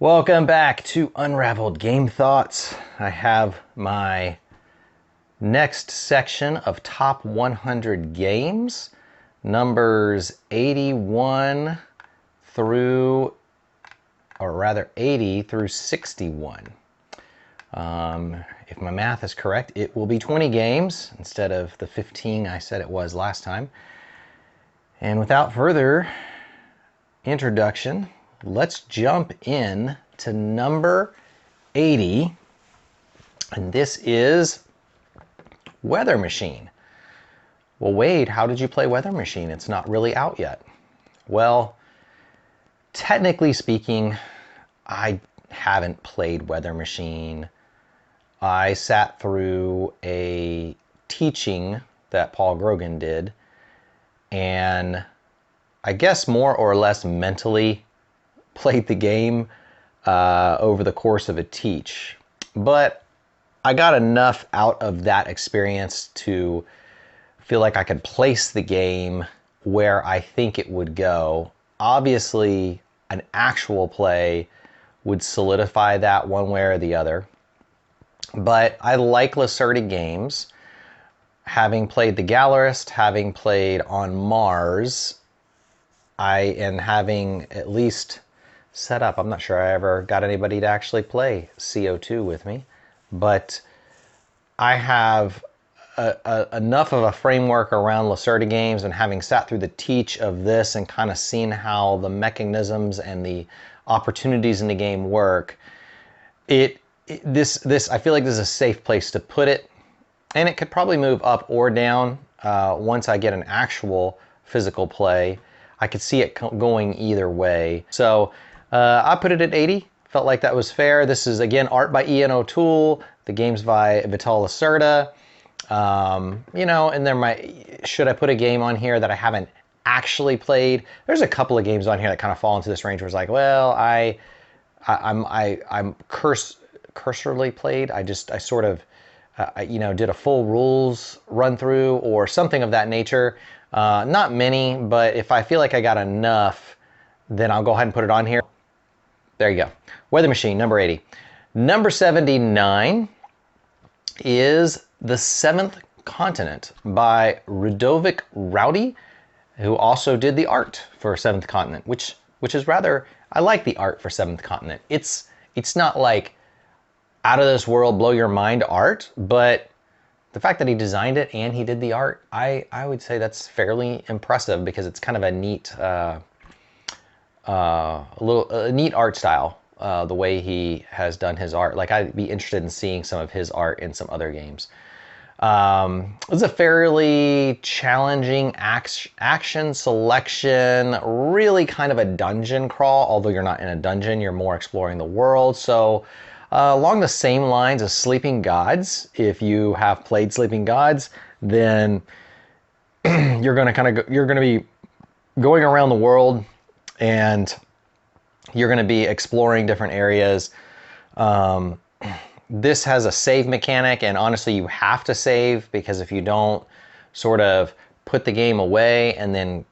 Welcome back to Unraveled Game Thoughts. I have my next section of top 100 games, numbers 81 through, or rather 80 through 61. If my math is correct, it will be 20 games instead of the 15 I said it was last time. And without further introduction, let's jump in to number 80, and this is Weather Machine. Well, Wade, how did you play Weather Machine? It's not really out yet. Well, technically speaking, I haven't played Weather Machine. I sat through a teaching that Paul Grogan did, and I guess more or less mentally played the game over the course of a teach. But I got enough out of that experience to feel like I could place the game where I think it would go. Obviously, an actual play would solidify that one way or the other. But I like Lacerda games. Having played the Gallerist, having played on Mars, and having at least set up, I'm not sure I ever got anybody to actually play CO2 with me, but I have enough of a framework around Lacerda games, and having sat through the teach of this and kind of seen how the mechanisms and the opportunities in the game work, this I feel like this is a safe place to put it, and it could probably move up or down once I get an actual physical play. I could see it going either way. So I put it at 80. Felt like that was fair. This is, again, art by Ian O'Toole. The game's by Vital Lacerda. You know, and there might, should I put a game on here that I haven't actually played? There's a couple of games on here that kind of fall into this range where it's like, well, I'm cursorily played. I sort of, you know, did a full rules run through or something of that nature. Not many, but if I feel like I got enough, then I'll go ahead and put it on here. There you go. Weather Machine, number 80. Number 79 is The Seventh Continent by Rudovic Rowdy, who also did the art for Seventh Continent, which is rather, I like the art for Seventh Continent. It's not like out of this world, blow your mind art, but the fact that he designed it and he did the art, I would say that's fairly impressive, because it's kind of a neat, neat art style, the way he has done his art. Like, I'd be interested in seeing some of his art in some other games. It's a fairly challenging action selection, really kind of a dungeon crawl, although you're not in a dungeon, you're more exploring the world. So along the same lines as Sleeping Gods, if you have played Sleeping Gods, then you're going to be going around the world, and you're going to be exploring different areas. This has a save mechanic, and honestly, you have to save, because if you don't sort of put the game away and then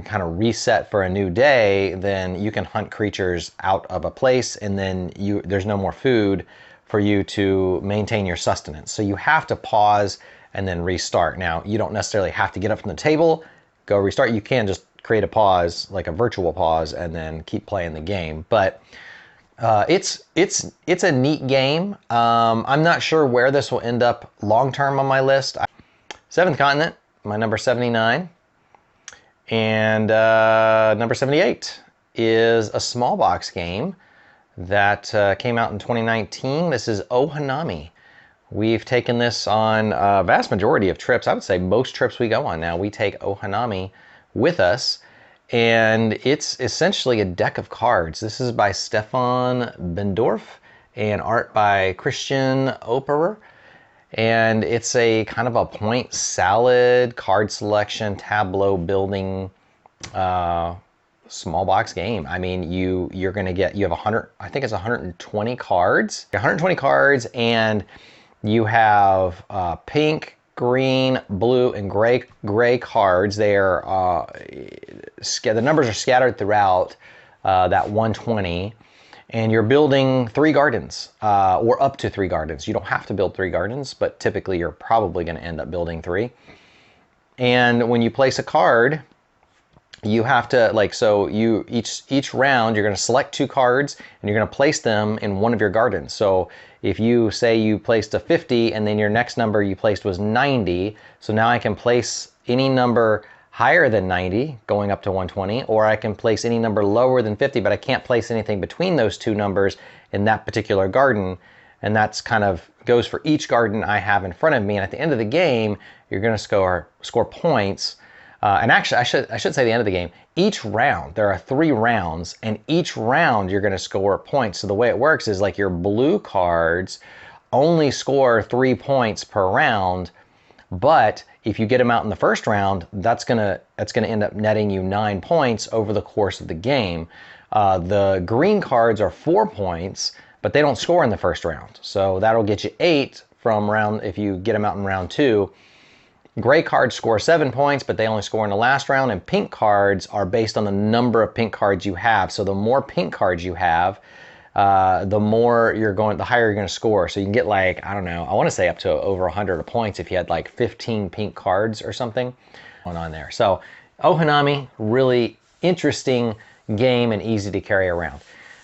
kind of reset for a new day, then you can hunt creatures out of a place, and then there's no more food for you to maintain your sustenance. So you have to pause and then restart. Now, you don't necessarily have to get up from the table, go restart. You can just create a pause, like a virtual pause, and then keep playing the game. But it's a neat game. I'm not sure where this will end up long-term on my list. Seventh Continent, my number 79. And number 78 is a small box game that came out in 2019. This is Ohanomi. We've taken this on a vast majority of trips. I would say most trips we go on now, we take Ohanomi with us. And it's essentially a deck of cards. This is by Stefan Bendorf and art by Christian Operer. And it's a kind of a point salad, card selection, tableau building, small box game. I mean, you're going to get, you have 100, I think it's 120 cards. 120 cards, and you have pink, green, blue, and gray cards. They are the numbers are scattered throughout that 120, and you're building 3 gardens, or up to 3 gardens. You don't have to build 3 gardens, but typically you're probably going to end up building 3. And when you place a card, you have to, like, so you each round you're going to select 2 cards and you're going to place them in one of your gardens. So if you say you placed a 50 and then your next number you placed was 90, so now I can place any number higher than 90 going up to 120, or I can place any number lower than 50, but I can't place anything between those 2 numbers in that particular garden. And that's kind of goes for each garden I have in front of me. And at the end of the game, you're going to score points. And actually, I should say the end of the game. Each round, there are 3 rounds, and each round you're going to score points. So the way it works is like your blue cards only score 3 points per round, but if you get them out in the first round, that's gonna end up netting you 9 points over the course of the game. The green cards are 4 points, but they don't score in the first round, so that'll get you 8 from round if you get them out in round 2. Gray cards score 7 points, but they only score in the last round, and pink cards are based on the number of pink cards you have. So the more pink cards you have, the higher you're going to score. So you can get, like, I don't know, I want to say up to over 100 points if you had like 15 pink cards or something going on there. So Ohanomi, really interesting game and easy to carry around.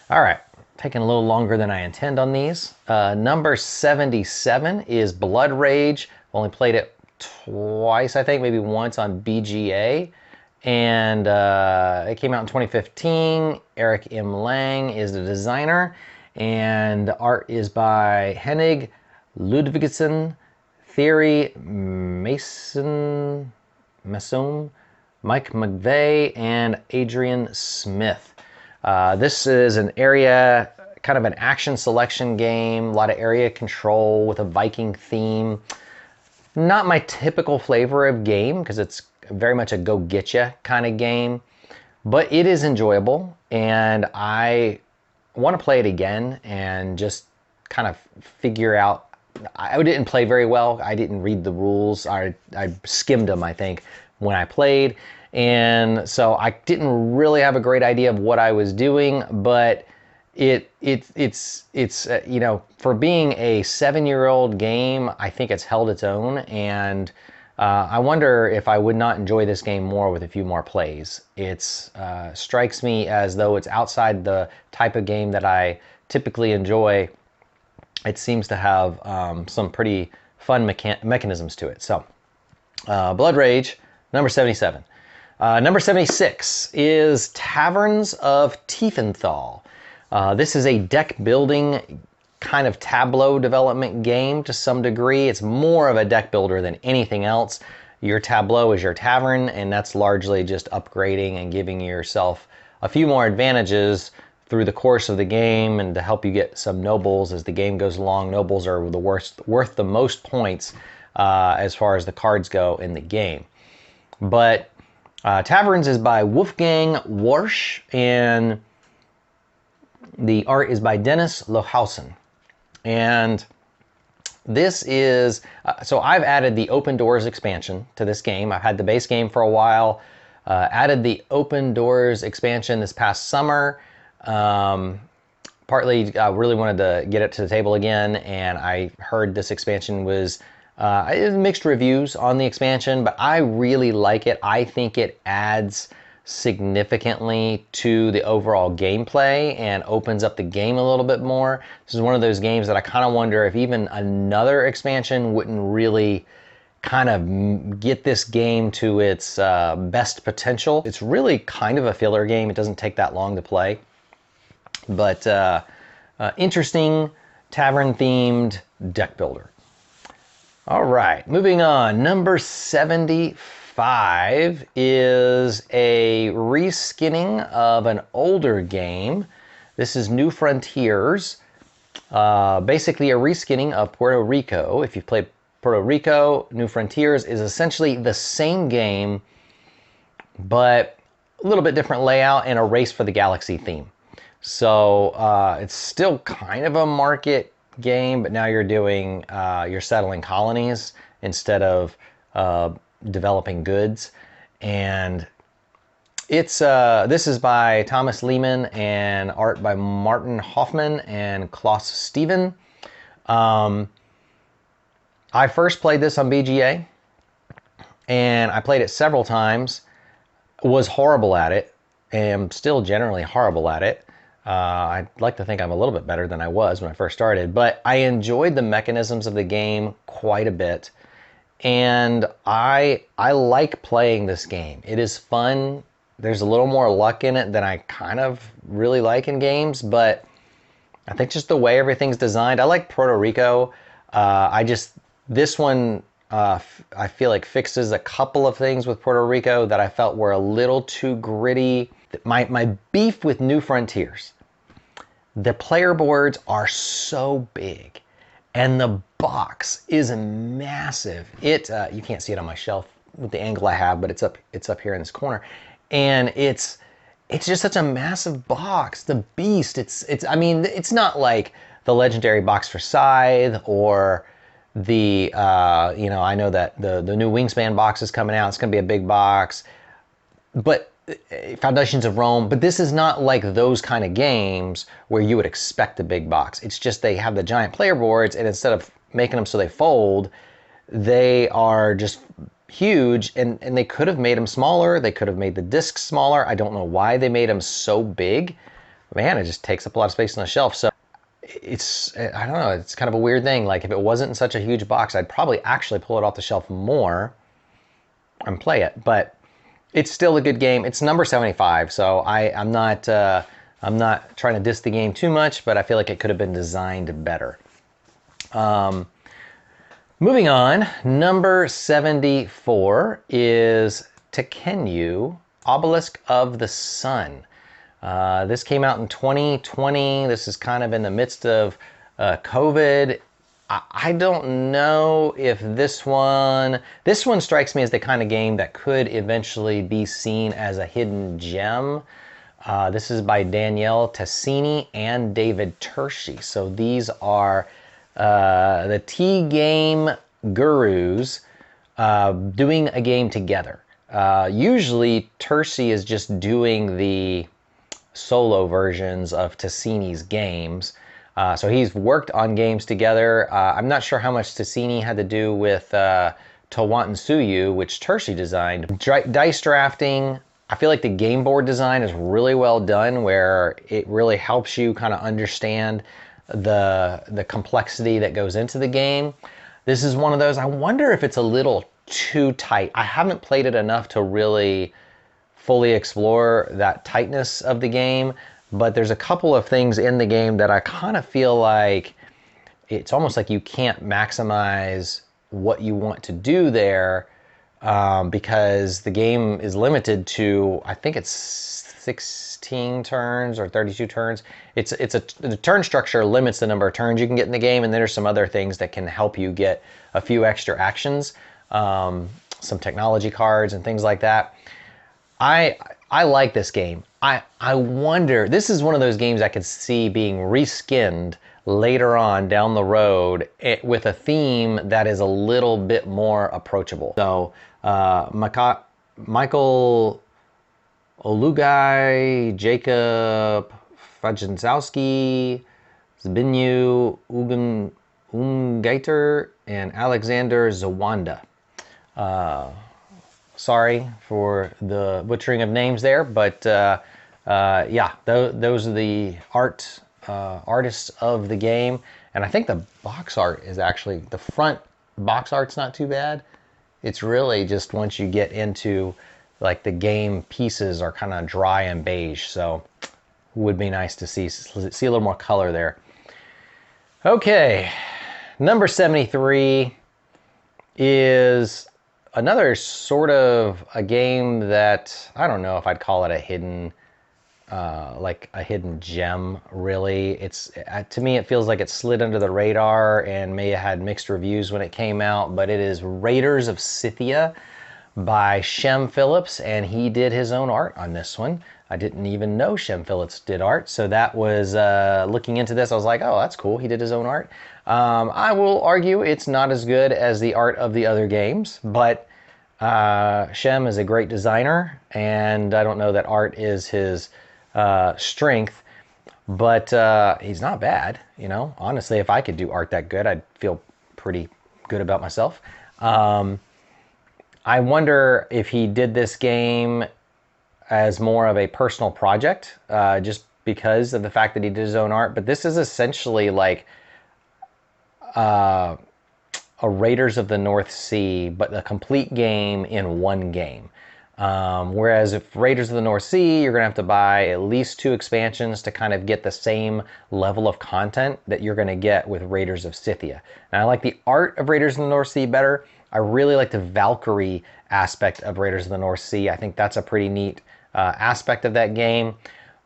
All right, taking a little longer than I intend on these. Number 77 is Blood Rage. Only played it twice, I think, maybe once on BGA. And it came out in 2015. Eric M. Lang is the designer, and the art is by Henning Ludvigsen, Thierry Masson, Mike McVeigh, and Adrian Smith. This is an area, kind of an action selection game, a lot of area control with a Viking theme. Not my typical flavor of game because it's very much a go-getcha kind of game, but it is enjoyable, and I want to play it again and just kind of figure out. I didn't play very well. I didn't read the rules. I skimmed them, I think, when I played, and so I didn't really have a great idea of what I was doing, but it's you know, for being a 7-year-old game, I think it's held its own, and I wonder if I would not enjoy this game more with a few more plays. It strikes me as though it's outside the type of game that I typically enjoy. It seems to have some pretty fun mechanisms to it. So, Blood Rage, number 77. Number 76 is Taverns of Tiefenthal. This is a deck building kind of tableau development game to some degree. It's more of a deck builder than anything else. Your tableau is your tavern, and that's largely just upgrading and giving yourself a few more advantages through the course of the game, and to help you get some nobles as the game goes along. Nobles are worth the most points as far as the cards go in the game. But Taverns is by Wolfgang Warsch, and the art is by Dennis Lohausen. And this is, so I've added the Open Doors expansion to this game. I've had the base game for a while, added the Open Doors expansion this past summer. Partly I really wanted to get it to the table again, and I heard this expansion was mixed reviews on the expansion, but I really like it. I think it adds significantly to the overall gameplay and opens up the game a little bit more. This is one of those games that I kind of wonder if even another expansion wouldn't really kind of get this game to its best potential. It's really kind of a filler game. It doesn't take that long to play, but interesting tavern themed deck builder. All right, moving on. Number 75 is a reskinning of an older game. This is New Frontiers. Basically a reskinning of Puerto Rico. If you've played Puerto Rico, New Frontiers is essentially the same game, but a little bit different layout and a Race for the Galaxy theme. So it's still kind of a market game, but now you're settling colonies instead of developing goods. And This is by Thomas Lehman and art by Martin Hoffman and Klaus Steven. I first played this on BGA, and I played it several times. Was horrible at it, and am still generally horrible at it. I'd like to think I'm a little bit better than I was when I first started, but I enjoyed the mechanisms of the game quite a bit, and I like playing this game. It is fun. There's a little more luck in it than I kind of really like in games, but I think just the way everything's designed. I like Puerto Rico. This one, I feel like fixes a couple of things with Puerto Rico that I felt were a little too gritty. My beef with New Frontiers, the player boards are so big and the box is massive. You can't see it on my shelf with the angle I have, but it's up here in this corner. And it's just such a massive box. The beast, I mean, it's not like the legendary box for Scythe or the, I know that the new Wingspan box is coming out. It's going to be a big box. But Foundations of Rome, but this is not like those kind of games where you would expect a big box. It's just they have the giant player boards, and instead of making them so they fold, they are just huge, and they could have made them smaller. They could have made the discs smaller. I don't know why they made them so big. Man, it just takes up a lot of space on the shelf. So I don't know, it's kind of a weird thing. Like, if it wasn't in such a huge box, I'd probably actually pull it off the shelf more and play it. But it's still a good game. It's number 75, so I'm not trying to diss the game too much, but I feel like it could have been designed better. Moving on, number 74 is Tekhenu, Obelisk of the Sun. This came out in 2020. This is kind of in the midst of COVID. I don't know if this one strikes me as the kind of game that could eventually be seen as a hidden gem. This is by Danielle Tassini and David Tershi. So these are the T-game gurus doing a game together. Usually Tershi is just doing the solo versions of Tassini's games. So he's worked on games together. I'm not sure how much Tassini had to do with Tawantinsuyu, which Tershi designed. Dice drafting, I feel like the game board design is really well done, where it really helps you kind of understand the complexity that goes into the game. This is one of those, I wonder if it's a little too tight. I haven't played it enough to really fully explore that tightness of the game, but there's a couple of things in the game that I kind of feel like it's almost like you can't maximize what you want to do there, because the game is limited to, I think it's 16 turns or 32 turns. The turn structure limits the number of turns you can get in the game, and then there's some other things that can help you get a few extra actions, some technology cards and things like that. I like this game. I wonder, this is one of those games I could see being reskinned later on down the road with a theme that is a little bit more approachable. So Michael Olugai, Jacob Fajanzowski, Zbigniew Umgaiter, and Alexander Zawanda. Sorry for the butchering of names there, but yeah, those are the artists of the game. And I think the box art is actually, the front box art's not too bad. It's really just once you get into like the game pieces are kind of dry and beige, so would be nice to see a little more color there. Okay, number 73 is another sort of a game that I don't know if I'd call it a hidden, like a hidden gem, really. It's, to me, it feels like it slid under the radar and may have had mixed reviews when it came out, but it is Raiders of Scythia by Shem Phillips, and he did his own art on this one. I didn't even know Shem Phillips did art, so that was, looking into this, I was like, oh, that's cool, he did his own art. I will argue it's not as good as the art of the other games, but Shem is a great designer, and I don't know that art is his strength, but he's not bad. You know, honestly, if I could do art that good, I'd feel pretty good about myself. I wonder if he did this game as more of a personal project, just because of the fact that he did his own art. But this is essentially like a Raiders of the North Sea, but a complete game in one game. Whereas if Raiders of the North Sea, you're going to have to buy at least 2 expansions to kind of get the same level of content that you're going to get with Raiders of Scythia. And I like the art of Raiders of the North Sea better. I really like the Valkyrie aspect of Raiders of the North Sea. I think that's a pretty neat aspect of that game.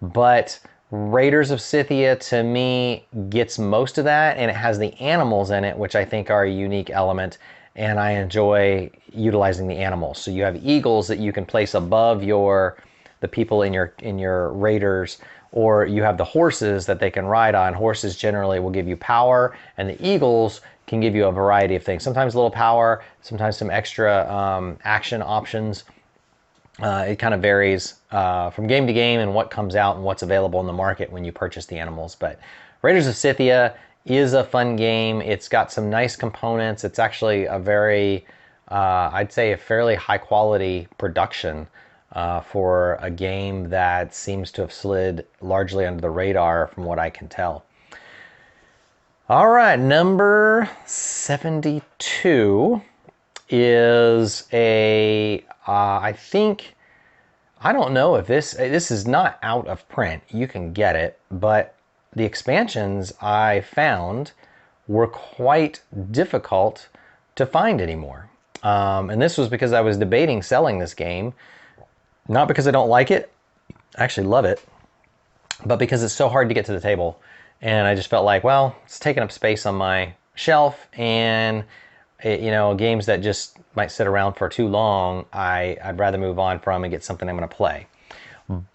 But Raiders of Scythia, to me, gets most of that, and it has the animals in it, which I think are a unique element, and I enjoy utilizing the animals. So you have eagles that you can place above the people in your raiders, or you have the horses that they can ride on. Horses generally will give you power, and the eagles can give you a variety of things. Sometimes a little power, sometimes some extra action options. It kind of varies from game to game and what comes out and what's available in the market when you purchase the animals. But Raiders of Scythia is a fun game. It's got some nice components. It's actually a very, I'd say, a fairly high quality production for a game that seems to have slid largely under the radar from what I can tell. All right, number 72 is a, I think, I don't know if this is not out of print. You can get it, but the expansions I found were quite difficult to find anymore. And this was because I was debating selling this game, not because I don't like it, I actually love it, but because it's so hard to get to the table. And I just felt like, well, it's taking up space on my shelf, and games that just might sit around for too long, I'd rather move on from and get something I'm going to play.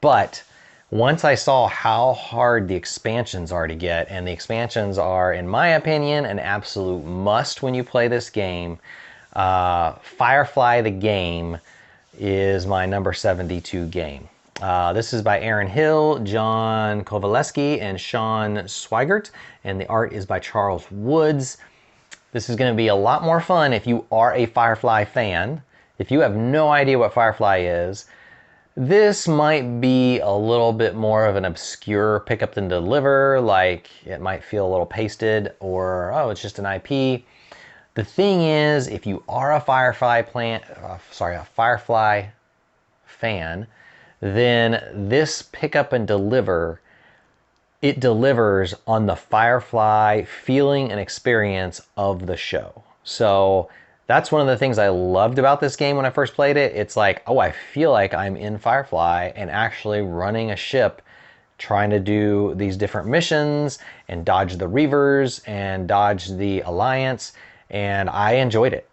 But once I saw how hard the expansions are to get, and the expansions are, in my opinion, an absolute must when you play this game, Firefly the Game is my number 72 game. This is by Aaron Hill, John Kowaleski, and Sean Swigert, and the art is by Charles Woods. This is going to be a lot more fun if you are a Firefly fan. If you have no idea what Firefly is, this might be a little bit more of an obscure pick up and deliver, like it might feel a little pasted, or, oh, it's just an IP. The thing is, if you are a Firefly fan, then this pick up and deliver, it delivers on the Firefly feeling and experience of the show. So that's one of the things I loved about this game when I first played it. It's like, oh, I feel like I'm in Firefly and actually running a ship, trying to do these different missions and dodge the Reavers and dodge the Alliance, and I enjoyed it.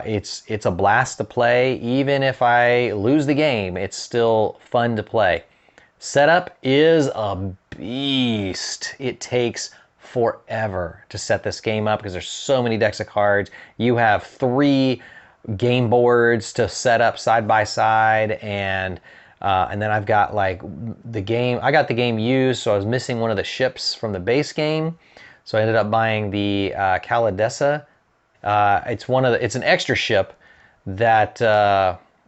It's a blast to play. Even if I lose the game, it's still fun to play. Setup is a beast. It takes forever to set this game up because there's so many decks of cards. You have 3 game boards to set up side by side, and then I've got like the game. I got the game used, so I was missing one of the ships from the base game, so I ended up buying the Caladessa. It's an extra ship that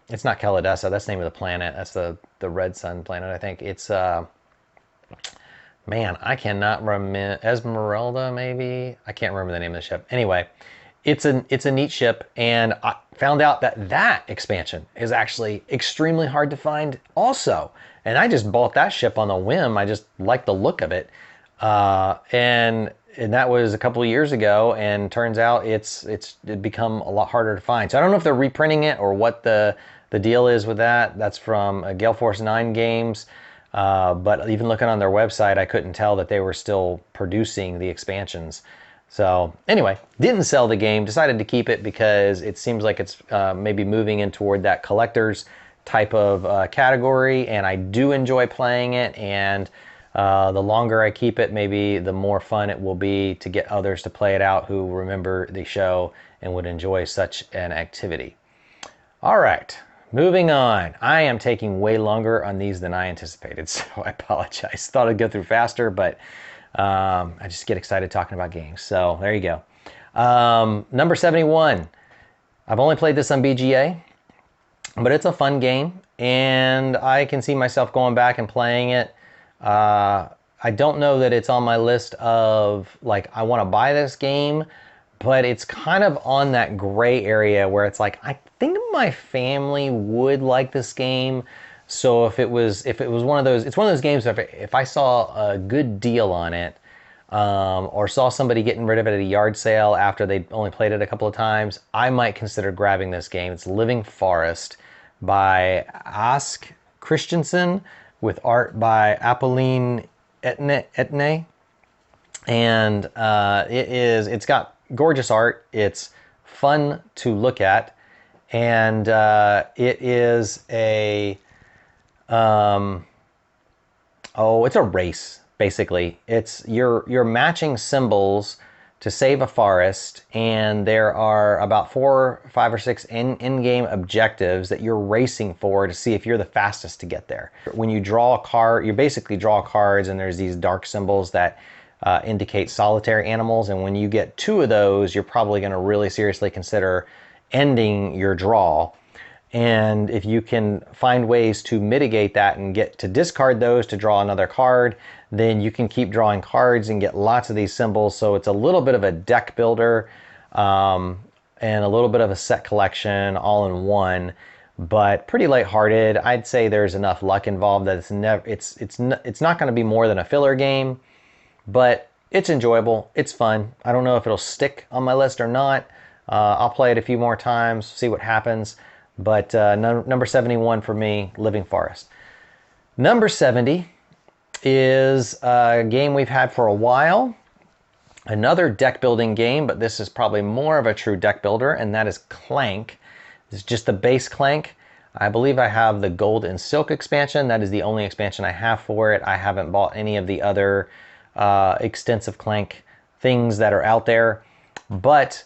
it's not Caladessa. That's the name of the planet. That's the Red Sun planet, I think. It's man, I cannot remember. Esmeralda, maybe? I can't remember the name of the ship. Anyway, it's a neat ship, and I found out that expansion is actually extremely hard to find also. And I just bought that ship on a whim. I just like the look of it. And that was a couple of years ago, and turns out it's become a lot harder to find. So I don't know if they're reprinting it or what the deal is with that. That's from Gale Force 9 Games. But even looking on their website, I couldn't tell that they were still producing the expansions. So anyway, didn't sell the game, decided to keep it because it seems like it's maybe moving in toward that collector's type of category, and I do enjoy playing it, and the longer I keep it, maybe the more fun it will be to get others to play it out who remember the show and would enjoy such an activity. All right, moving on. I am taking way longer on these than I anticipated, so I apologize. Thought I'd go through faster, but I just get excited talking about games. So there you go. Number 71. I've only played this on BGA, but it's a fun game, and I can see myself going back and playing it. I don't know that it's on my list of, like, I want to buy this game, but it's kind of on that gray area where it's like, I think my family would like this game. So if it was one of those, it's one of those games if I saw a good deal on it, or saw somebody getting rid of it at a yard sale after they only played it a couple of times, I might consider grabbing this game. It's Living Forest by Ask Christensen with art by Apolline Etne. And it's got gorgeous art. It's fun to look at, and it is a it's a race basically. You're matching symbols to save a forest, and there are about 4, 5, or 6 in-game objectives that you're racing for to see if you're the fastest to get there. When you draw a card, you basically draw cards, and there's these dark symbols that indicate solitary animals, and when you get 2 of those, you're probably going to really seriously consider ending your draw. And if you can find ways to mitigate that and get to discard those to draw another card, then you can keep drawing cards and get lots of these symbols. So it's a little bit of a deck builder, and a little bit of a set collection all in one, but pretty lighthearted. I'd say there's enough luck involved that it's not going to be more than a filler game, but it's enjoyable. It's fun. I don't know if it'll stick on my list or not. I'll play it a few more times, see what happens. But number 71 for me, Living Forest. Number 70 is a game we've had for a while. Another deck building game, but this is probably more of a true deck builder, and that is Clank. This is just the base Clank. I believe I have the Gold and Silk expansion. That is the only expansion I have for it. I haven't bought any of the other extensive Clank things that are out there, but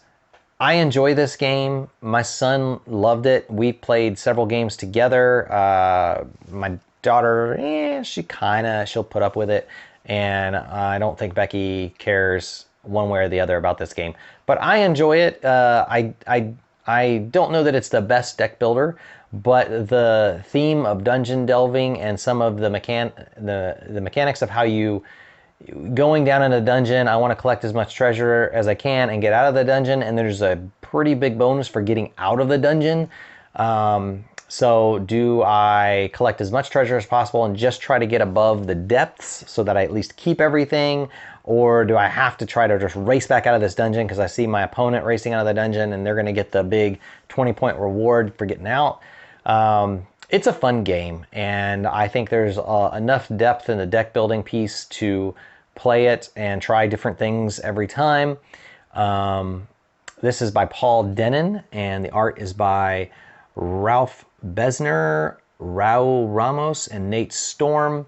I enjoy this game. My son loved it. We played several games together. My daughter, she'll put up with it, and I don't think Becky cares one way or the other about this game. But I enjoy it. I don't know that it's the best deck builder, but the theme of dungeon delving and some of the mechanics of how you going down in a dungeon, I want to collect as much treasure as I can and get out of the dungeon, and there's a pretty big bonus for getting out of the dungeon. So do I collect as much treasure as possible and just try to get above the depths so that I at least keep everything, or do I have to try to just race back out of this dungeon because I see my opponent racing out of the dungeon and they're going to get the big 20-point reward for getting out? It's a fun game, and I think there's enough depth in the deck building piece to play it and try different things every time. This is by Paul Denon, and the art is by Ralph Besner, Raul Ramos, and Nate Storm.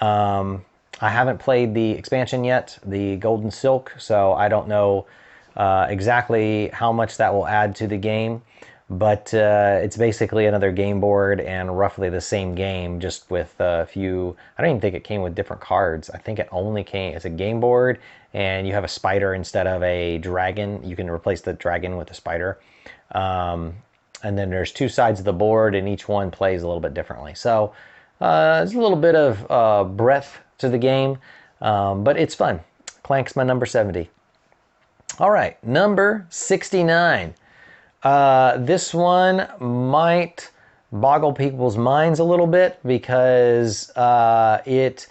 I haven't played the expansion yet, the Golden Silk, so I don't know exactly how much that will add to the game. But it's basically another game board and roughly the same game, just with a few. I don't even think it came with different cards. I think it only came as a game board, and you have a spider instead of a dragon. You can replace the dragon with a spider. And then there's 2 sides of the board, and each one plays a little bit differently. So there's a little bit of breadth to the game, but it's fun. Clank's my number 70. All right, number 69. This one might boggle people's minds a little bit because it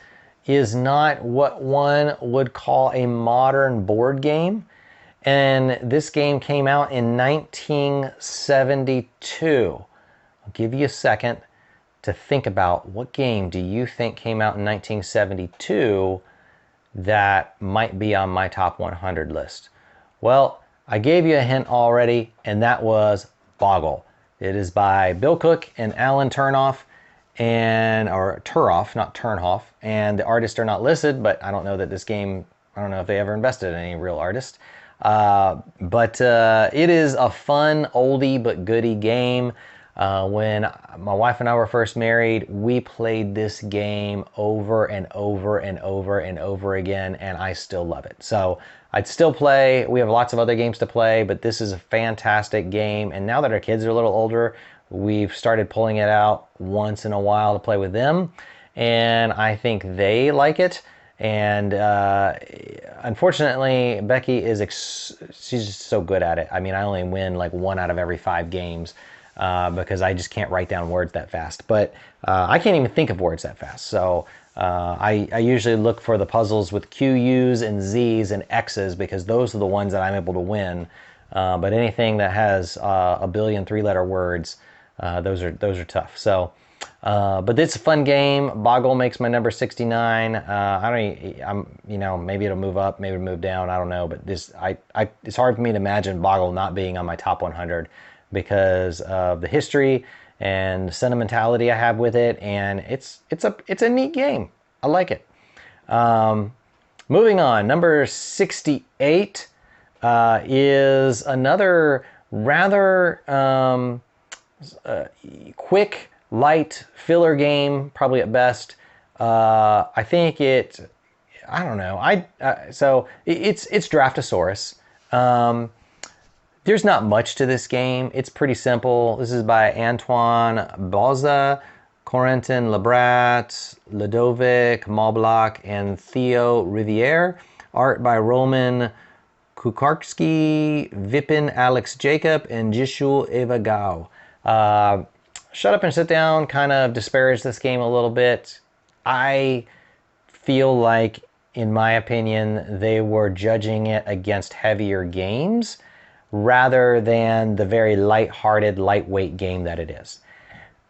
is not what one would call a modern board game. And this game came out in 1972. I'll give you a second to think about what game do you think came out in 1972 that might be on my top 100 list. Well, I gave you a hint already, and that was Boggle. It is by Bill Cook and Alan Turnoff, or Turoff, not Turnhoff, and the artists are not listed, but I don't know that this game, I don't know if they ever invested in any real artist. But it is a fun oldie but goodie game. When my wife and I were first married, we played this game over and over and over and over again, and I still love it. So I'd still play. We have lots of other games to play, but this is a fantastic game. And now that our kids are a little older, we've started pulling it out once in a while to play with them, and I think they like it. And unfortunately, Becky she's just so good at it. I mean, I only win like 1 out of every 5 games because I just can't write down words that fast. But I can't even think of words that fast. So I usually look for the puzzles with Q, U's, and Z's and X's because those are the ones that I'm able to win. But anything that has a billion 3-letter words, those are tough. So. But it's a fun game. Boggle makes my number 69. Maybe it'll move up, maybe it'll move down. I don't know. But it's hard for me to imagine Boggle not being on my top 100 because of the history and sentimentality I have with it, and it's a neat game. I like it. Moving on, number 68 is another rather quick, light filler game, probably at best. I think I don't know. So it's Draftosaurus. There's not much to this game. It's pretty simple. This is by Antoine Bauza, Corentin Lebrat, Ludovic Maublock, and Theo Riviere. Art by Roman Kukarski, Vipin Alex Jacob, and Jishul Eva Gao. Shut Up and Sit Down kind of disparaged this game a little bit. I feel like, in my opinion, they were judging it against heavier games rather than the very light-hearted, lightweight game that it is.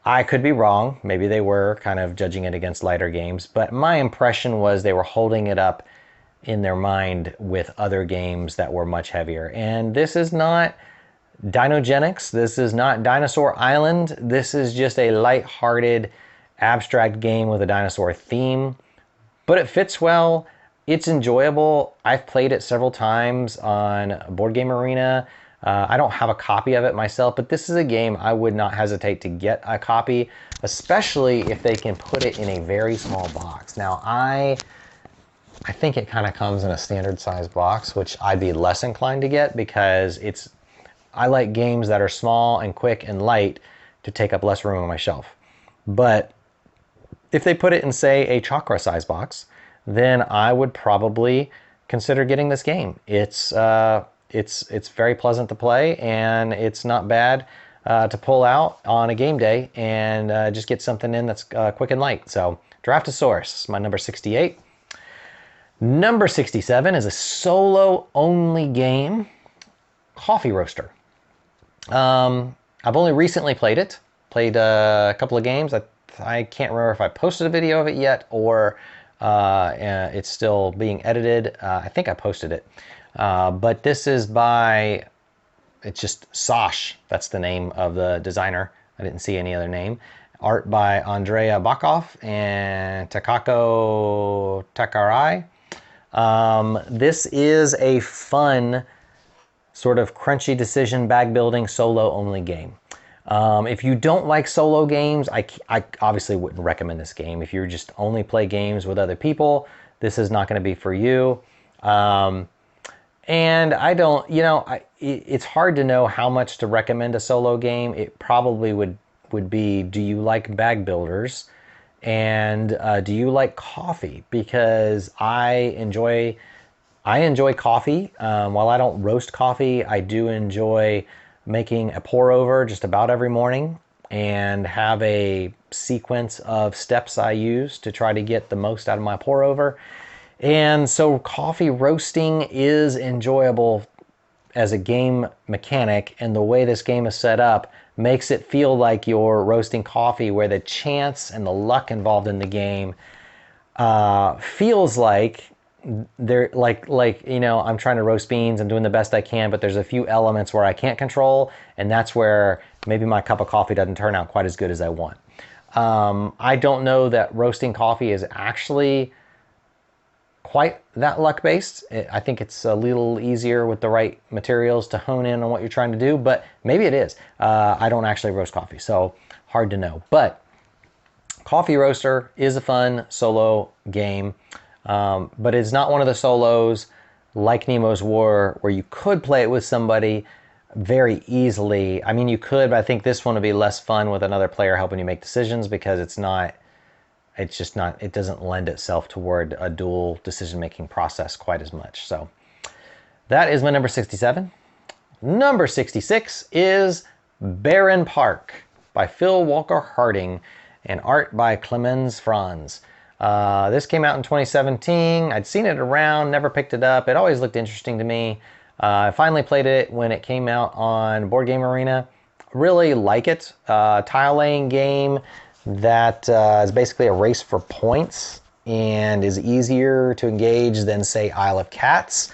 I could be wrong. Maybe they were kind of judging it against lighter games, but my impression was they were holding it up in their mind with other games that were much heavier. And this is not Dinogenics. This is not Dinosaur Island. This is just a light-hearted, abstract game with a dinosaur theme, but it fits well. It's enjoyable. I've played it several times on Board Game Arena. I don't have a copy of it myself, but this is a game I would not hesitate to get a copy, especially if they can put it in a very small box. Now, I think it kind of comes in a standard size box, which I'd be less inclined to get because I like games that are small and quick and light to take up less room on my shelf. But if they put it in, say, a Chakra size box, then I would probably consider getting this game. It's very pleasant to play, and it's not bad to pull out on a game day and just get something in that's quick and light. So Draftosaurus, my number 68. Number 67 is a solo-only game, Coffee Roaster. I've only recently played it. Played a couple of games. I can't remember if I posted a video of it yet or it's still being edited. I think I posted it. But this is by, it's just Sash. That's the name of the designer. I didn't see any other name. Art by Andrea Bakov and Takako Takarai. This is a fun sort of crunchy decision bag building solo only game. If you don't like solo games, I obviously wouldn't recommend this game. If you just only play games with other people, this is not going to be for you. And I don't, it's hard to know how much to recommend a solo game. It probably would be, do you like bag builders? And do you like coffee? Because I enjoy coffee. While I don't roast coffee, I do enjoy making a pour over just about every morning and have a sequence of steps I use to try to get the most out of my pour over. And so coffee roasting is enjoyable as a game mechanic, and the way this game is set up makes it feel like you're roasting coffee, where the chance and the luck involved in the game feels like they're I'm trying to roast beans and doing the best I can, but there's a few elements where I can't control, and that's where maybe my cup of coffee doesn't turn out quite as good as I want. I don't know that roasting coffee is actually quite that luck-based. I think it's a little easier with the right materials to hone in on what you're trying to do, but maybe it is. I don't actually roast coffee, so hard to know. But Coffee Roaster is a fun solo game, but it's not one of the solos like Nemo's War where you could play it with somebody very easily. I mean, you could, but I think this one would be less fun with another player helping you make decisions because it doesn't lend itself toward a dual decision-making process quite as much. So that is my number 67. Number 66 is Barenpark by Phil Walker Harding and art by Clemens Franz. This came out in 2017. I'd seen it around, never picked it up. It always looked interesting to me. I finally played it when it came out on Board Game Arena. Really like it. Tile laying game that is basically a race for points and is easier to engage than, say, Isle of Cats.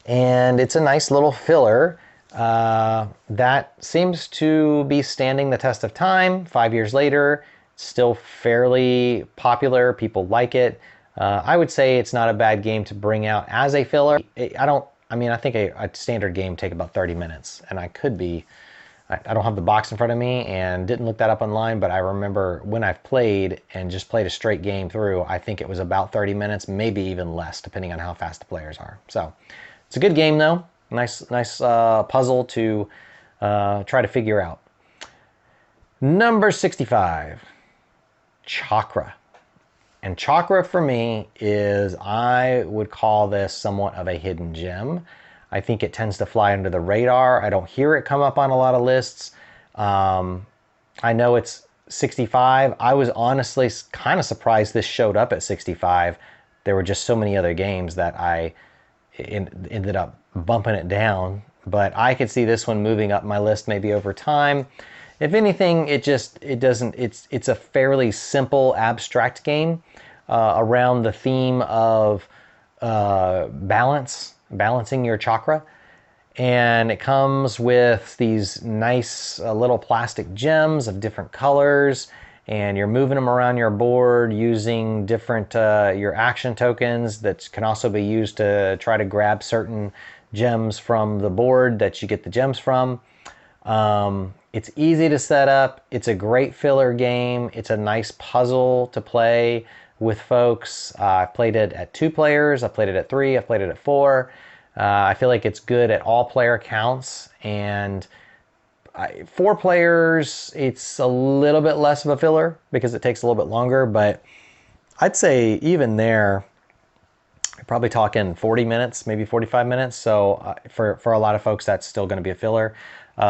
And it's a nice little filler that seems to be standing the test of time. 5 years later, it's still fairly popular. People like it. I would say it's not a bad game to bring out as a filler. I think a standard game take about 30 minutes, and I don't have the box in front of me and didn't look that up online, but I remember when I've played and just played a straight game through, I think it was about 30 minutes, maybe even less, depending on how fast the players are. So it's a good game though. Nice puzzle to try to figure out. Number 65, Chakra. And Chakra for me I would call this somewhat of a hidden gem. I think it tends to fly under the radar. I don't hear it come up on a lot of lists. I know it's 65. I was honestly kind of surprised this showed up at 65. There were just so many other games that I ended up bumping it down. But I could see this one moving up my list maybe over time. If anything, it's a fairly simple abstract game around the theme of balancing your chakra. And it comes with these nice little plastic gems of different colors, and you're moving them around your board using different your action tokens that can also be used to try to grab certain gems from the board that you get the gems from. It's easy to set up. It's a great filler game. It's a nice puzzle to play with folks. I've played it at 2 players. I've played it at 3. I've played it at 4. I feel like it's good at all player counts. And 4 players, it's a little bit less of a filler because it takes a little bit longer. But I'd say even there, you're probably talking 40 minutes, maybe 45 minutes. So for a lot of folks, that's still going to be a filler.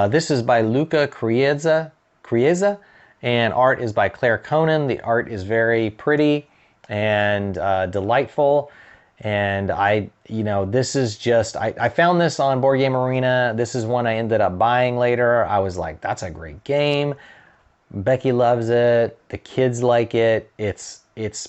This is by Luca Crieza, and art is by Claire Conan. The art is very pretty and delightful. And I found this on Board Game Arena. This is one I ended up buying later. I was like, that's a great game. Becky loves it. The kids like it. It's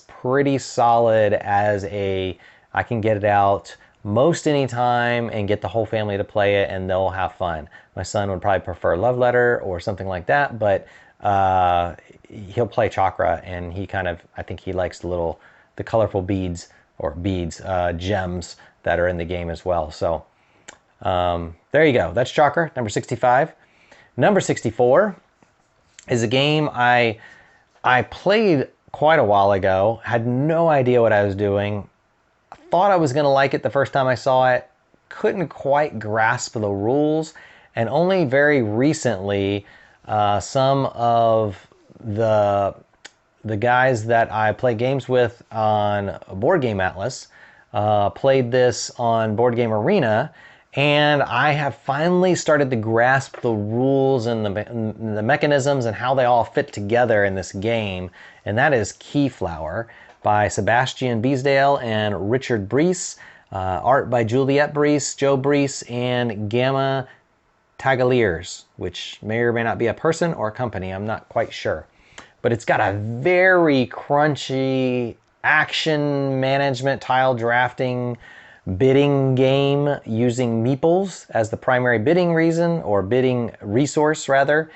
pretty solid as I can get it out most anytime and get the whole family to play it and they'll have fun. My son would probably prefer Love Letter or something like that, but he'll play Chakra, and I think he likes the colorful gems that are in the game as well. So there you go. That's Chakra, number 65. Number 64 is a game I played quite a while ago, had no idea what I was doing. Thought I was going to like it the first time I saw it, couldn't quite grasp the rules, and only very recently some of the guys that I play games with on Board Game Atlas played this on Board Game Arena, and I have finally started to grasp the rules and the mechanisms and how they all fit together in this game, and that is Keyflower by Sebastian Beesdale and Richard Brees. Art by Juliette Brees, Joe Brees, and Gamma Tagaliers, which may or may not be a person or a company. I'm not quite sure. But it's got a very crunchy action management, tile drafting, bidding game using meeples as the primary bidding reason, or bidding resource rather.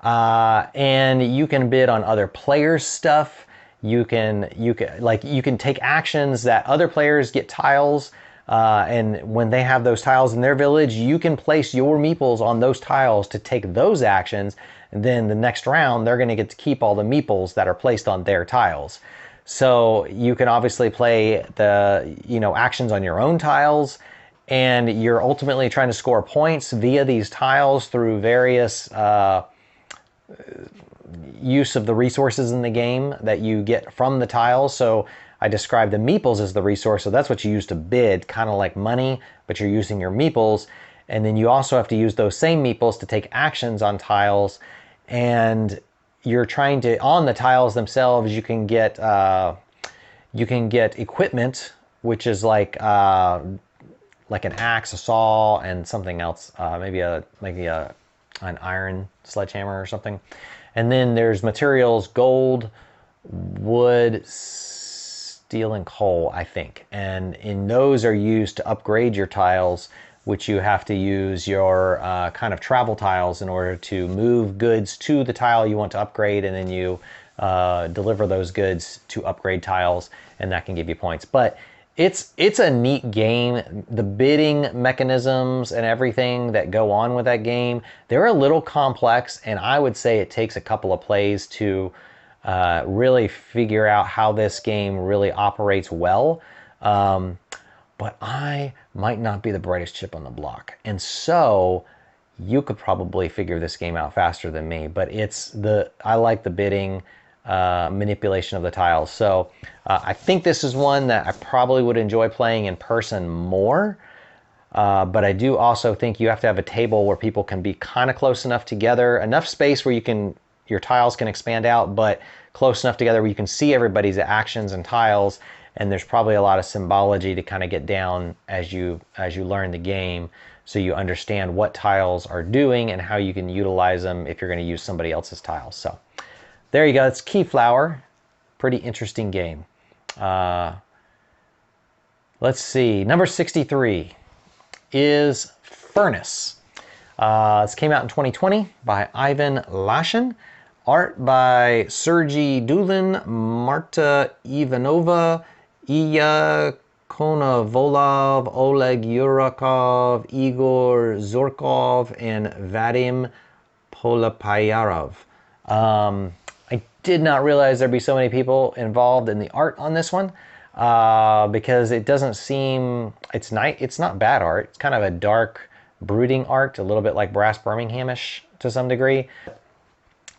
And you can bid on other players' stuff. you can take actions that other players get tiles, and when they have those tiles in their village, you can place your meeples on those tiles to take those actions. And then the next round, they're going to get to keep all the meeples that are placed on their tiles. So you can obviously play the actions on your own tiles, and you're ultimately trying to score points via these tiles through various use of the resources in the game that you get from the tiles. So I described the meeples as the resource, so that's what you use to bid, kind of like money, but you're using your meeples. And then you also have to use those same meeples to take actions on tiles, and you're trying to, on the tiles themselves, you can get equipment, which is like an axe, a saw, and something else, maybe an iron sledgehammer or something. And then there's materials: gold, wood, steel, and coal, I think. And those are used to upgrade your tiles, which you have to use your kind of travel tiles in order to move goods to the tile you want to upgrade, and then you deliver those goods to upgrade tiles, and that can give you points. But it's a neat game. The bidding mechanisms and everything that go on with that game, they're a little complex, and I would say it takes a couple of plays to really figure out how this game really operates well. But I might not be the brightest chip on the block, and so you could probably figure this game out faster than me. But I like the bidding, manipulation of the tiles. So I think this is one that I probably would enjoy playing in person more. But I do also think you have to have a table where people can be kind of close enough together, enough space where your tiles can expand out, but close enough together where you can see everybody's actions and tiles. And there's probably a lot of symbology to kind of get down as you learn the game, so you understand what tiles are doing and how you can utilize them if you're going to use somebody else's tiles. So there you go. It's Keyflower. Pretty interesting game. Let's see. Number 63 is Furnace. This came out in 2020 by Ivan Lashin. Art by Sergey Dulin, Marta Ivanova, Iya Konovolov, Oleg Yurakov, Igor Zorkov, and Vadim Polapayarov. I did not realize there'd be so many people involved in the art on this one, because it doesn't seem, it's not bad art. It's kind of a dark, brooding art, a little bit like Brass Birminghamish to some degree.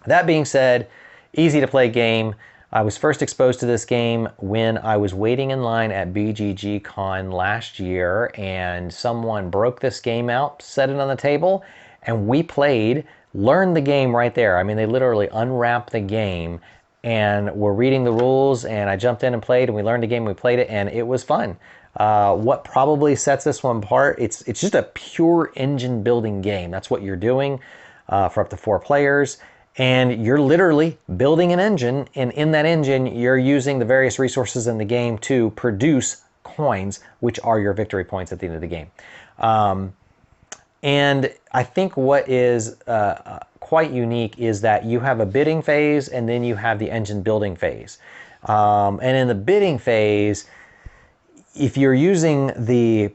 That being said, easy to play game. I was first exposed to this game when I was waiting in line at BGG Con last year, and someone broke this game out, set it on the table, and we played, learned the game right there. I mean, they literally unwrapped the game and were reading the rules, and I jumped in and played, and we learned the game, we played it, and it was fun. What probably sets this one apart, it's just a pure engine building game. That's what you're doing for up to 4 players. And you're literally building an engine, and in that engine, you're using the various resources in the game to produce coins, which are your victory points at the end of the game. And I think what is quite unique is that you have a bidding phase, and then you have the engine building phase. And in the bidding phase, if you're using the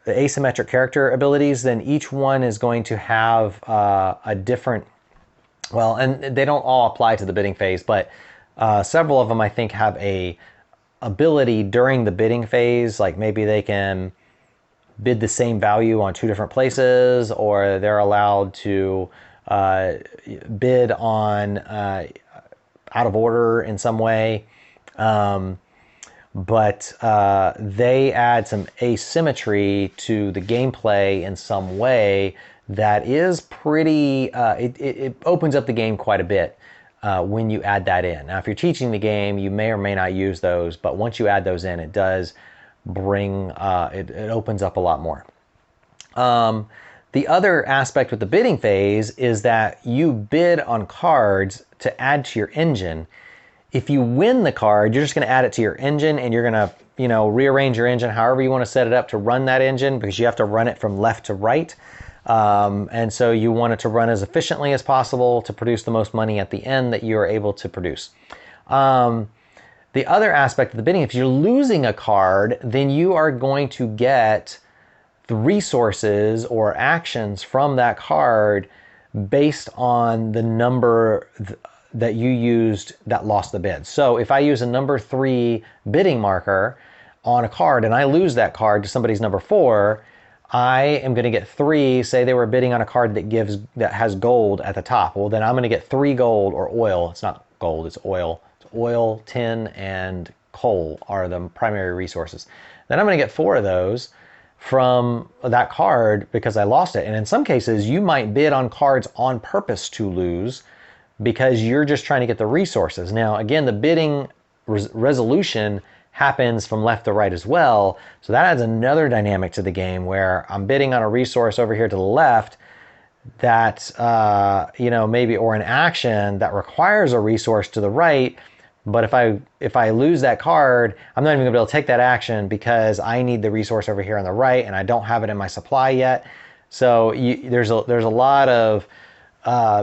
asymmetric character abilities, then each one is going to have a different, well, and they don't all apply to the bidding phase, but several of them I think have a ability during the bidding phase, like maybe they can bid the same value on 2 different places, or they're allowed to bid on out of order in some way. But they add some asymmetry to the gameplay in some way that is pretty, it opens up the game quite a bit when you add that in. Now, if you're teaching the game, you may or may not use those, but once you add those in, it does bring, it opens up a lot more. The other aspect with the bidding phase is that you bid on cards to add to your engine. If you win the card, you're just going to add it to your engine, and you're going to, rearrange your engine however you want to set it up to run that engine, because you have to run it from left to right. And so you want it to run as efficiently as possible to produce the most money at the end that you are able to produce. The other aspect of the bidding, if you're losing a card, then you are going to get the resources or actions from that card based on the number that you used that lost the bid. So if I use a number 3 bidding marker on a card and I lose that card to somebody's number 4, I am going to get 3. Say they were bidding on a card that has gold at the top. Well, then I'm going to get 3 gold or oil. It's not gold, it's oil. It's oil, tin, and coal are the primary resources. Then I'm going to get 4 of those from that card because I lost it. And in some cases, you might bid on cards on purpose to lose because you're just trying to get the resources. Now, again, the bidding resolution happens from left to right as well. So that adds another dynamic to the game where I'm bidding on a resource over here to the left that, maybe, or an action that requires a resource to the right. But if I lose that card, I'm not even gonna be able to take that action because I need the resource over here on the right and I don't have it in my supply yet. So there's a lot of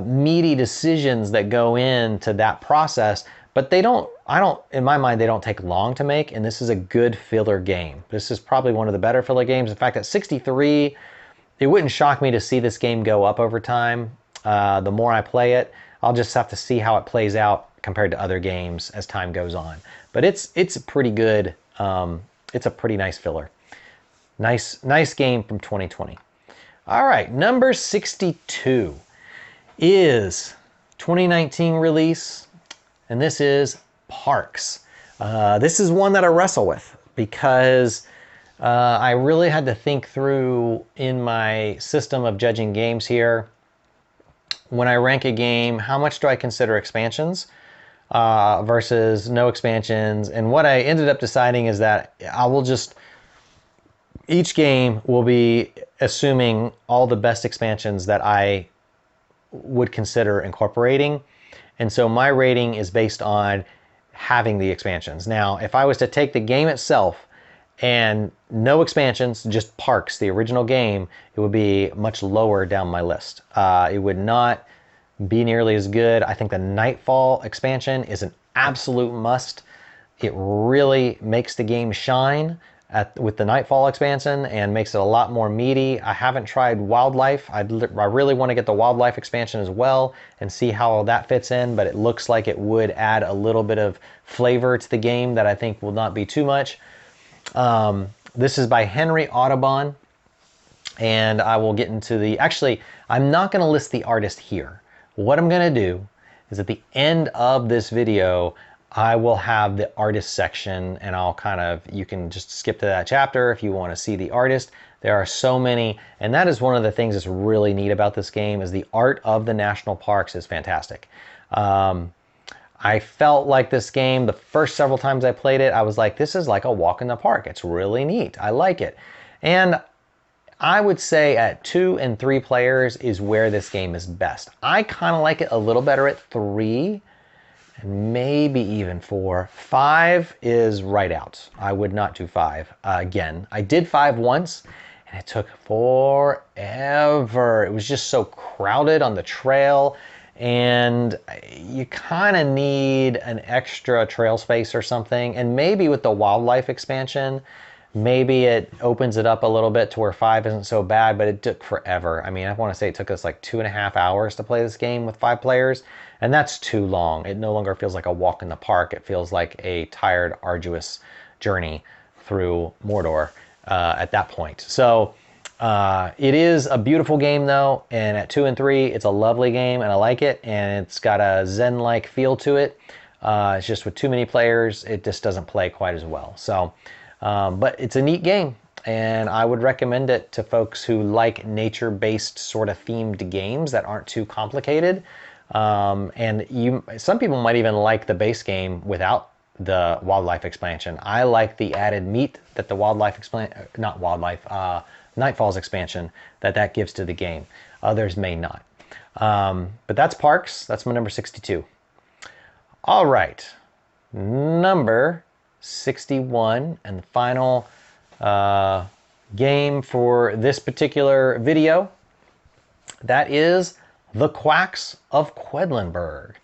meaty decisions that go into that process, but in my mind, they don't take long to make, and this is a good filler game. This is probably one of the better filler games. In fact, at 63, it wouldn't shock me to see this game go up over time. The more I play it, I'll just have to see how it plays out compared to other games as time goes on. But it's a pretty good, it's a pretty nice filler. Nice game from 2020. All right, number 62 is 2019 release, and this is Parks. This is one that I wrestle with because I really had to think through in my system of judging games here. When I rank a game, how much do I consider expansions versus no expansions? And what I ended up deciding is that each game will be assuming all the best expansions that I would consider incorporating. And so my rating is based on having the expansions. Now, if I was to take the game itself and no expansions, just Parks, the original game, it would be much lower down my list. It would not be nearly as good. I think the Nightfall expansion is an absolute must. It really makes the game shine with the Nightfall expansion and makes it a lot more meaty. I haven't tried Wildlife. I really want to get the Wildlife expansion as well and see how that fits in, but it looks like it would add a little bit of flavor to the game that I think will not be too much. This is by Henry Audubon, and I will get into actually, I'm not going to list the artist here. What I'm going to do is at the end of this video, I will have the artist section, and you can just skip to that chapter if you want to see the artist. There are so many, and that is one of the things that's really neat about this game is the art of the national parks is fantastic. I felt like this game, the first several times I played it, I was like, this is like a walk in the park. It's really neat. I like it. And I would say at 2 and 3 players is where this game is best. I kind of like it a little better at 3 and maybe even 4. 5 is right out. I would not do 5 again. I did 5 once and it took forever. It was just so crowded on the trail, and you kind of need an extra trail space or something. And maybe with the Wildlife expansion, maybe it opens it up a little bit to where 5 isn't so bad, but it took forever. I mean, I want to say it took us like 2.5 hours to play this game with 5 players, and that's too long. It no longer feels like a walk in the park. It feels like a tired, arduous journey through Mordor at that point. So it is a beautiful game though, and at 2 and 3, it's a lovely game, and I like it, and it's got a Zen-like feel to it. It's just with too many players, it just doesn't play quite as well. So. But it's a neat game, and I would recommend it to folks who like nature-based sort of themed games that aren't too complicated. And some people might even like the base game without the Wildlife expansion. I like the added meat that the Nightfall's expansion that gives to the game. Others may not. But that's Parks. That's my number 62. All right, number 61, and the final game for this particular video, that is The Quacks of Quedlinburg.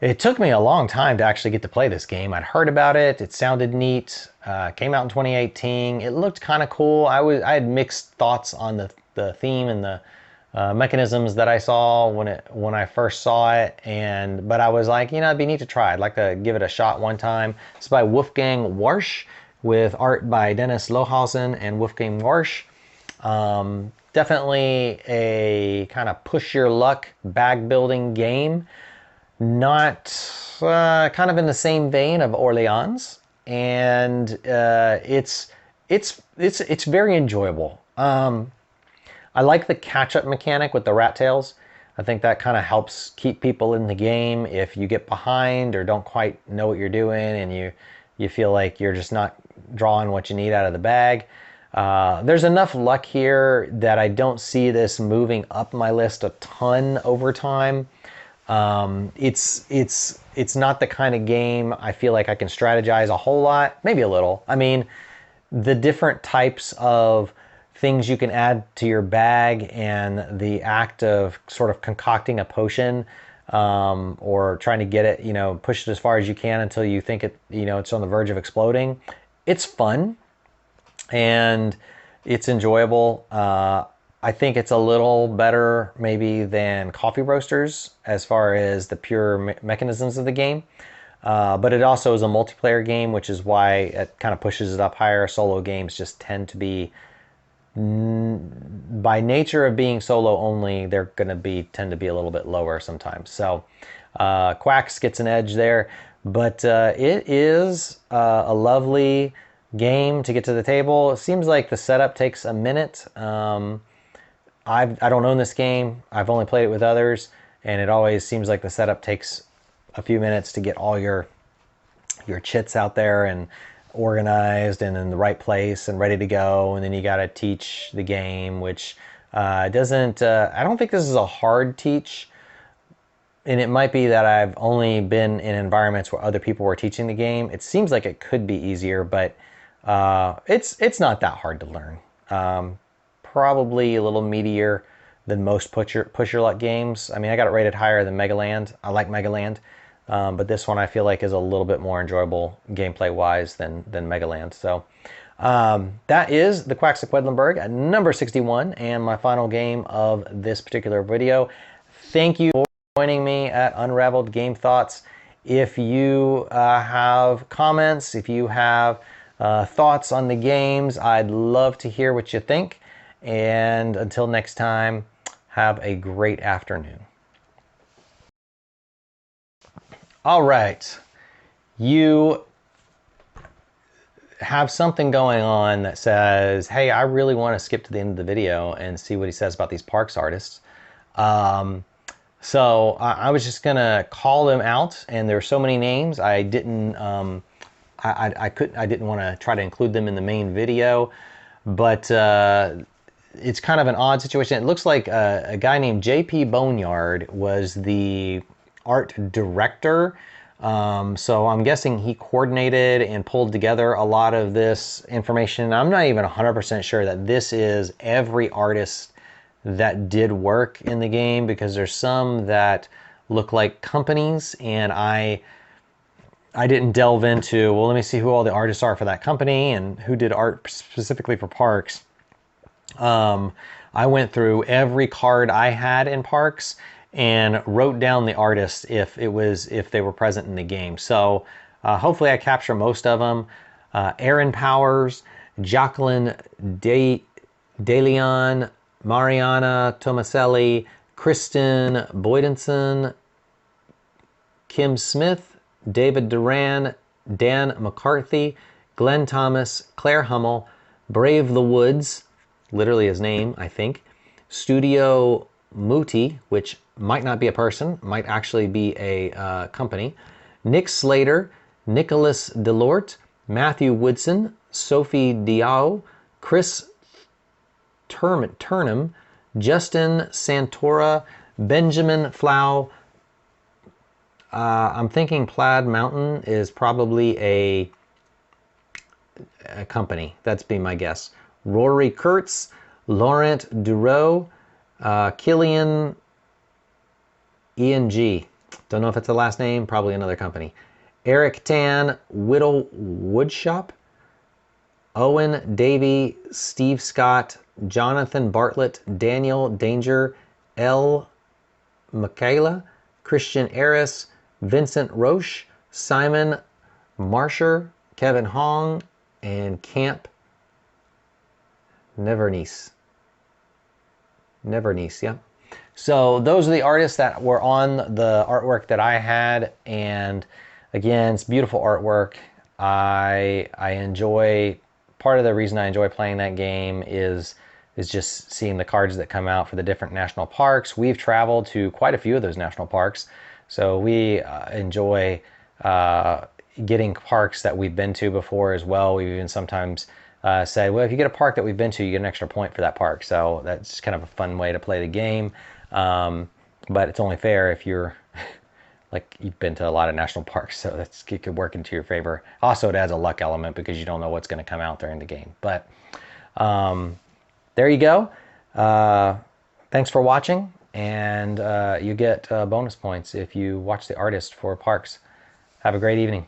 It took me a long time to actually get to play this game. I'd heard about it. It sounded neat. Came out in 2018. It looked kind of cool. I had mixed thoughts on the theme and the mechanisms that I saw when I first saw it. But I was like, it'd be neat to try. I'd like to give it a shot one time. It's by Wolfgang Warsch with art by Dennis Lohausen and Wolfgang Warsch. Definitely a kind of push your luck bag building game. Not kind of in the same vein of Orleans, and it's very enjoyable. I like the catch-up mechanic with the rat tails. I think that kind of helps keep people in the game if you get behind or don't quite know what you're doing and you feel like you're just not drawing what you need out of the bag. There's enough luck here that I don't see this moving up my list a ton over time. It's not the kind of game I feel like I can strategize a whole lot, maybe a little. I mean, the different types of things you can add to your bag and the act of sort of concocting a potion, or trying to get it, push it as far as you can until you think it's on the verge of exploding. It's fun and it's enjoyable. I think it's a little better maybe than Coffee Roasters as far as the pure mechanisms of the game. But it also is a multiplayer game, which is why it kind of pushes it up higher. Solo games just tend to be, by nature of being solo only, they're going to tend to be a little bit lower sometimes. So Quacks gets an edge there. But it is a lovely game to get to the table. It seems like the setup takes a minute. I don't own this game. I've only played it with others, and it always seems like the setup takes a few minutes to get all your chits out there and organized and in the right place and ready to go. And then you got to teach the game, which doesn't. I don't think this is a hard teach, and it might be that I've only been in environments where other people were teaching the game. It seems like it could be easier, but it's not that hard to learn. Probably a little meatier than most push your luck games. I mean, I got it rated higher than Megaland. I like Megaland, but this one I feel like is a little bit more enjoyable gameplay wise than Megaland. So that is the Quacks of Quedlinburg at number 61 and my final game of this particular video. Thank you for joining me at Unraveled Game Thoughts. If you have comments, if you have thoughts on the games, I'd love to hear what you think. And until next time, have a great afternoon. All right, you have something going on that says, hey, I really want to skip to the end of the video and see what he says about these Parks artists. So I was just gonna call them out, and there are so many names I didn't I didn't want to try to include them in the main video, but it's kind of an odd situation. It looks like a guy named JP Boneyard was the art director. So I'm guessing he coordinated and pulled together a lot of this information. I'm not even 100% sure that this is every artist that did work in the game, because there's some that look like companies, and I didn't delve into, well, let me see who all the artists are for that company and who did art specifically for Parks. I went through every card I had in Parks and wrote down the artists if they were present in the game. So hopefully I capture most of them. Aaron Powers, Jacqueline DeLeon, Mariana Tomaselli, Kristen Boydenson, Kim Smith, David Duran, Dan McCarthy, Glenn Thomas, Claire Hummel, Brave the Woods, literally his name, I think, Studio Muti, which might not be a person, might actually be a company, Nick Slater, Nicholas Delort, Matthew Woodson, Sophie Diao, Chris Turnham, Justin Santora, Benjamin Flau. I'm thinking Plaid Mountain is probably a company. That's be my guess. Rory Kurtz, Laurent Dureau, Killian ENG. Don't know if it's the last name, probably another company. Eric Tan, Whittle Woodshop, Owen Davey, Steve Scott, Jonathan Bartlett, Daniel Danger, L. Michaela, Christian Eris, Vincent Roche, Simon Marsher, Kevin Hong, and Camp Nevernice. Yeah. So those are the artists that were on the artwork that I had, and again, it's beautiful artwork. I enjoy, part of the reason I enjoy playing that game is just seeing the cards that come out for the different national parks. We've traveled to quite a few of those national parks, so we enjoy getting parks that we've been to before as well. We've even sometimes said, well, if you get a park that we've been to, you get an extra point for that park. So that's kind of a fun way to play the game. But it's only fair if you're like, you've been to a lot of national parks, so it could work into your favor. Also, it adds a luck element because you don't know what's going to come out during the game. But there you go. Thanks for watching, and you get bonus points if you watch the artist for parks. Have a great evening.